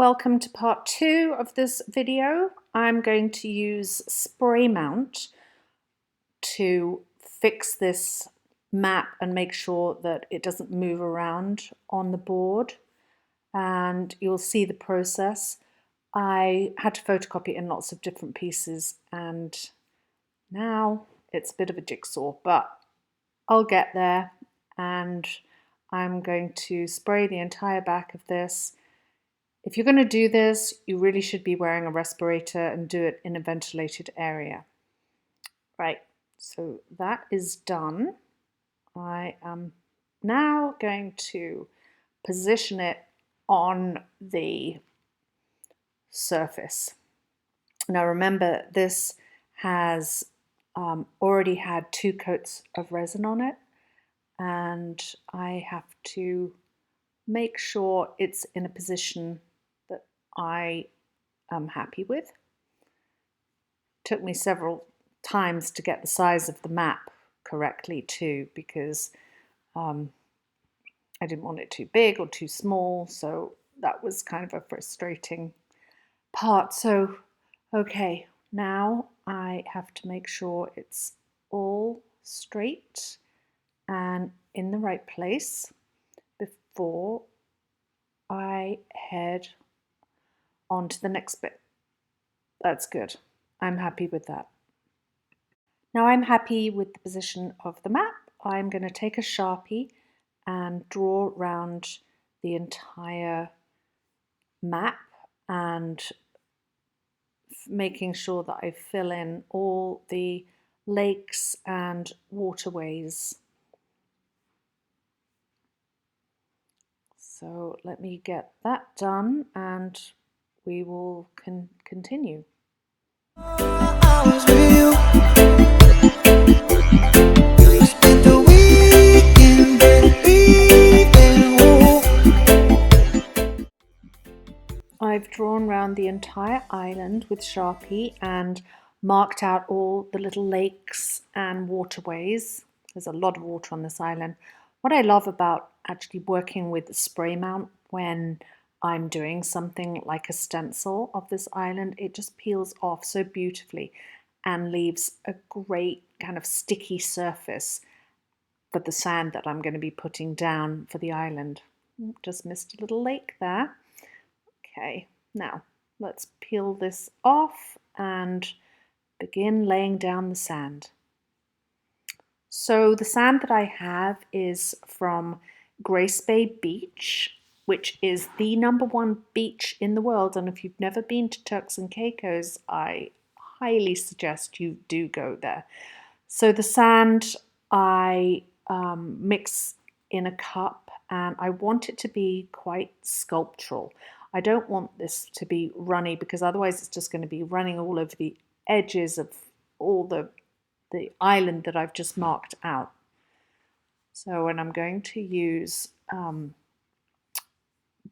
Welcome to part 2 of this video. I'm going to use spray mount to fix this map and make sure that it doesn't move around on the board, and you'll see the process. I had to photocopy it in lots of different pieces and now it's a bit of a jigsaw, but I'll get there, and I'm going to spray the entire back of this. If you're going to do this, you really should be wearing a respirator and do it in a ventilated area. Right, so that is done. I am now going to position it on the surface. Now remember, this has already had 2 coats of resin on it, and I have to make sure it's in a position that I am happy with. It took me several times to get the size of the map correctly too, because I didn't want it too big or too small, so that was kind of a frustrating part. So okay, now I have to make sure it's all straight and in the right place before I head on to the next bit. That's good. I'm happy with that. Now I'm happy with the position of the map. I'm going to take a Sharpie and draw around the entire map and making sure that I fill in all the lakes and waterways. So let me get that done and we will continue. I've drawn around the entire island with Sharpie and marked out all the little lakes and waterways. There's a lot of water on this island. What I love about actually working with the spray mount when I'm doing something like a stencil of this island, it just peels off so beautifully and leaves a great kind of sticky surface for the sand that I'm going to be putting down for the island. Just missed a little lake there. Okay, now let's peel this off and begin laying down the sand. So the sand that I have is from Grace Bay Beach, which is the #1 beach in the world. And if you've never been to Turks and Caicos, I highly suggest you do go there. So the sand I mix in a cup, and I want it to be quite sculptural. I don't want this to be runny because otherwise it's just going to be running all over the edges of all the island that I've just marked out. So, and I'm going to use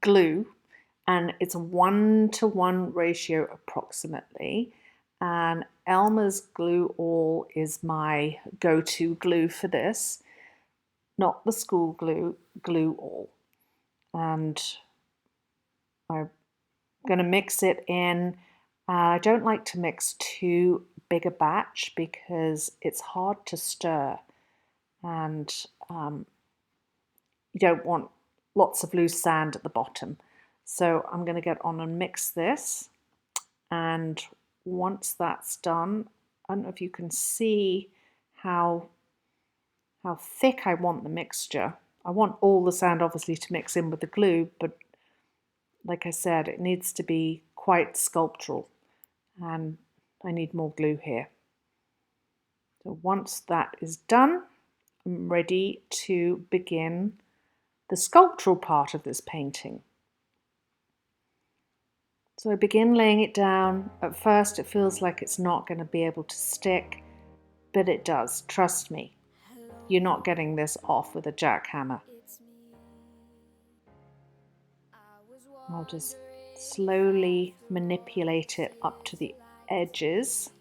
glue, and it's a 1:1 ratio approximately, and Elmer's Glue All is my go-to glue for this, not the school glue, Glue All. And I'm going to mix it in. I don't like to mix too big a batch because it's hard to stir, and you don't want lots of loose sand at the bottom. So I'm going to get on and mix this, and once that's done, I don't know if you can see how thick I want the mixture. I want all the sand obviously to mix in with the glue, but like I said, it needs to be quite sculptural, and I need more glue here. So once that is done, I'm ready to begin the sculptural part of this painting. So I begin laying it down. At first it feels like it's not going to be able to stick, but it does, trust me. You're not getting this off with a jackhammer. I'll just slowly manipulate it up to the edges,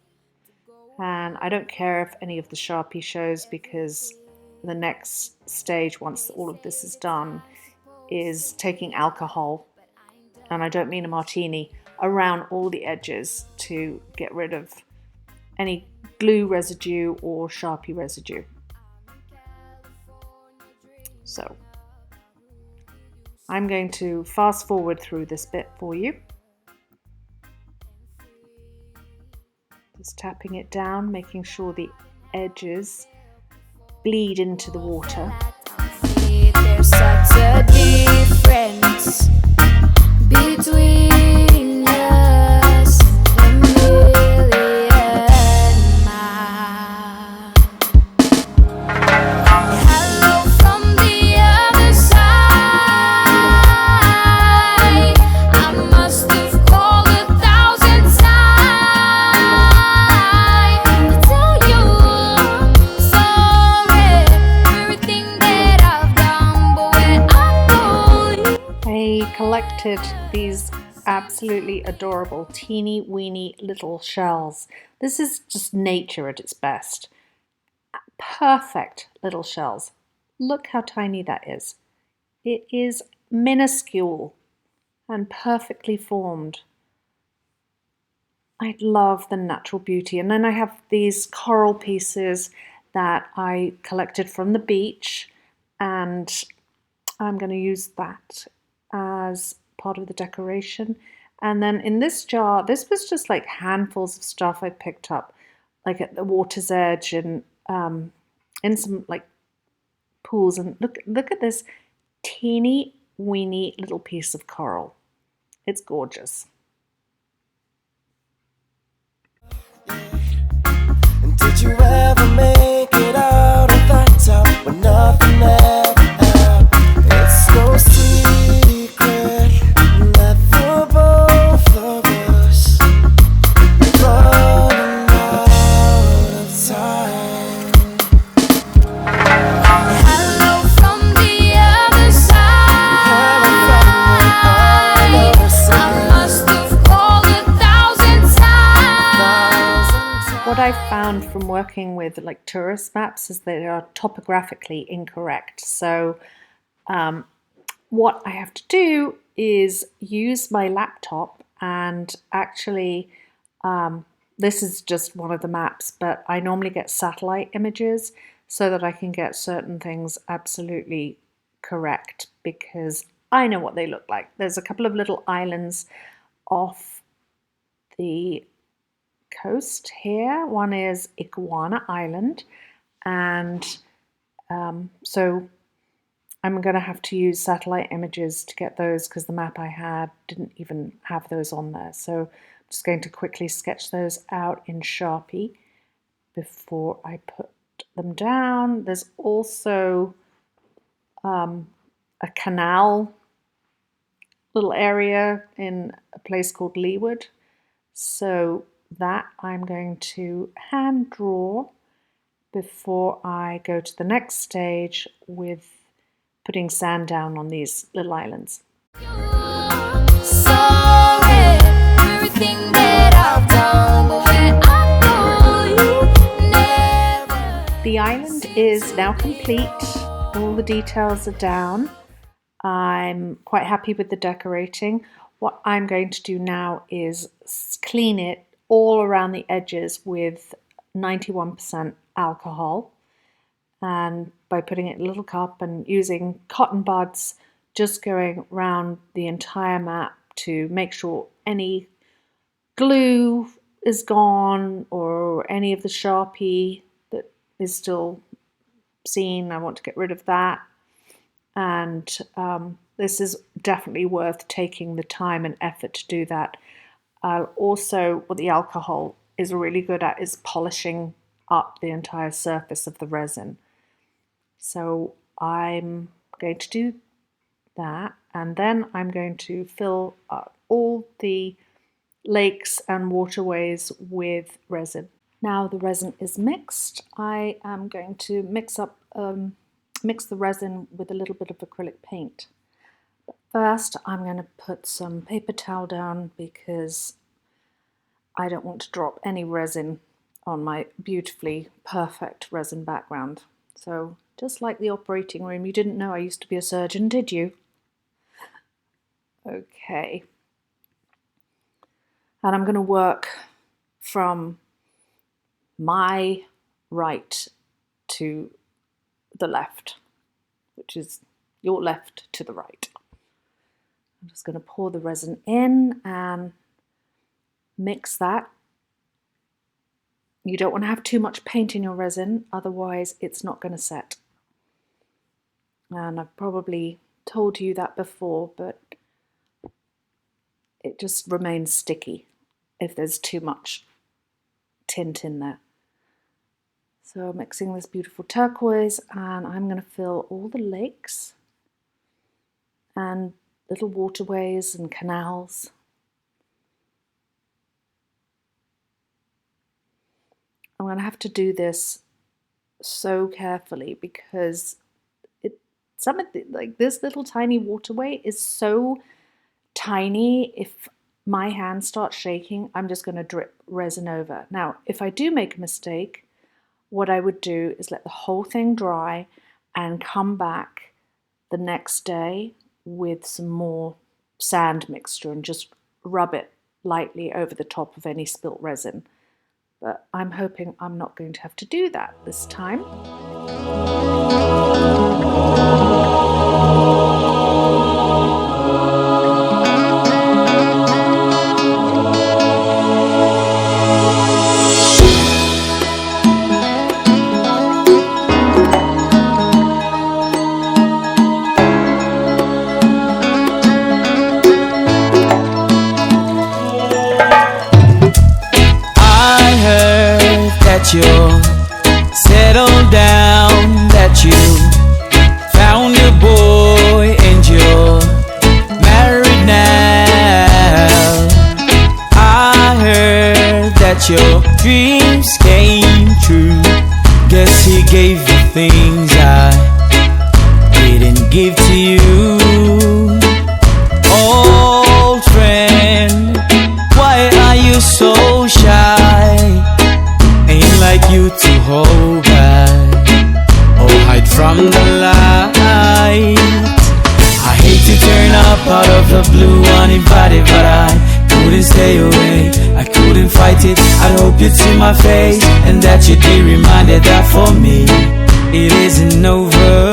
and I don't care if any of the Sharpie shows, because the next stage once all of this is done is taking alcohol and I don't mean a martini, around all the edges to get rid of any glue residue or Sharpie residue. So I'm going to fast forward through this bit for you. Just tapping it down, making sure the edges bleed into the water. There's such a difference between us and a million miles. Hello from the other side. I must have called 1,000 times to tell you sorry for everything that I've done, but when I call you, I collected these absolutely adorable teeny weeny little shells. This is just nature at its best. Perfect little shells. Look how tiny that is. It is minuscule and perfectly formed. I love the natural beauty. And then I have these coral pieces that I collected from the beach, and I'm going to use that as part of the decoration. And then in this jar, this was just like handfuls of stuff I picked up, like at the water's edge and in some like pools. And look at this teeny weeny little piece of coral. It's gorgeous. And did you ever make it out of that top when nothing ever happened? It's no secret that the both of us are running out of time. hello from the other side. I must have called 1,000 times. What I found from working with like tourist maps is they are topographically incorrect. So what I have to do is use my laptop and actually this is just one of the maps, but I normally get satellite images so that I can get certain things absolutely correct because I know what they look like. There's a couple of little islands off the coast here. One is Iguana Island, and so I'm going to have to use satellite images to get those because the map I had didn't even have those on there. So I'm just going to quickly sketch those out in Sharpie before I put them down. There's also a canal little area in a place called Leeward. So that I'm going to hand draw before I go to the next stage with putting sand down on these little islands. Sorry for everything that I've done, but when I call you, never. The island is now complete. All the details are down. I'm quite happy with the decorating. What I'm going to do now is clean it all around the edges with 91% alcohol, and by putting it in a little cup and using cotton buds, just going around the entire map to make sure any glue is gone or any of the Sharpie that is still seen. I want to get rid of that. And this is definitely worth taking the time and effort to do that. Also, what the alcohol is really good at is polishing up the entire surface of the resin. So I'm going to do that, and then I'm going to fill all the lakes and waterways with resin. Now the resin is mixed. I am going to mix the resin with a little bit of acrylic paint. But first I'm going to put some paper towel down because I don't want to drop any resin on my beautifully perfect resin background. So just like the operating room, you didn't know I used to be a surgeon, did you? Okay, And I'm going to work from my right to the left, which is your left to the right. I'm just going to pour the resin in and mix that. You don't want to have too much paint in your resin, otherwise it's not going to set. And I've probably told you that before, but it just remains sticky if there's too much tint in there. So mixing this beautiful turquoise, and I'm going to fill all the lakes and little waterways and canals. I'm going to have to do this so carefully because some of the, like this little tiny waterway is so tiny. If my hand starts shaking, I'm just going to drip resin over. Now, if I do make a mistake, what I would do is let the whole thing dry and come back the next day with some more sand mixture and just rub it lightly over the top of any spilt resin. But I'm hoping I'm not going to have to do that this time. You're settled down, that you found a boy and you're married now. I heard that your dreams came true. Guess he gave you things I didn't give to you. Old friend, why are you so shy? Ain't like you to hold back or hide from the light. I hate to turn up out of the blue uninvited, but I couldn't stay away, I couldn't fight it. I'd hope you'd see my face and that you'd be reminded that for me it isn't over.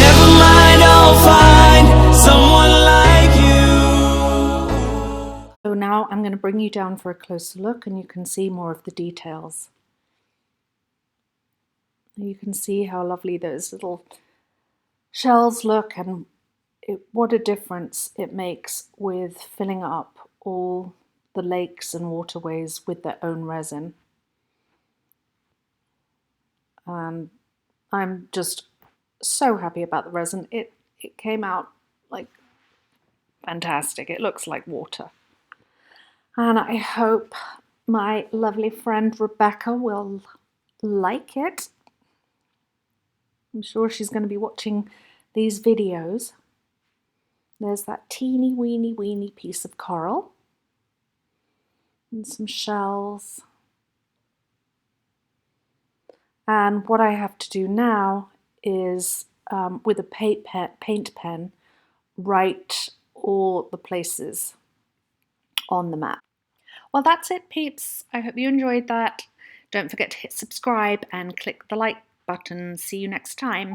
Never mind, I'll find someone like you. So now I'm going to bring you down for a closer look and you can see more of the details. You can see how lovely those little shells look and what a difference it makes with filling up all the lakes and waterways with their own resin. And I'm just so happy about the resin. It came out like fantastic. It looks like water. And I hope my lovely friend Rebecca will like it. I'm sure she's going to be watching these videos. There's that teeny weeny piece of coral and some shells. And what I have to do now is with a paint pen write all the places on the map. Well, that's it, peeps. I hope you enjoyed that. Don't forget to hit subscribe and click the like button. See you next time.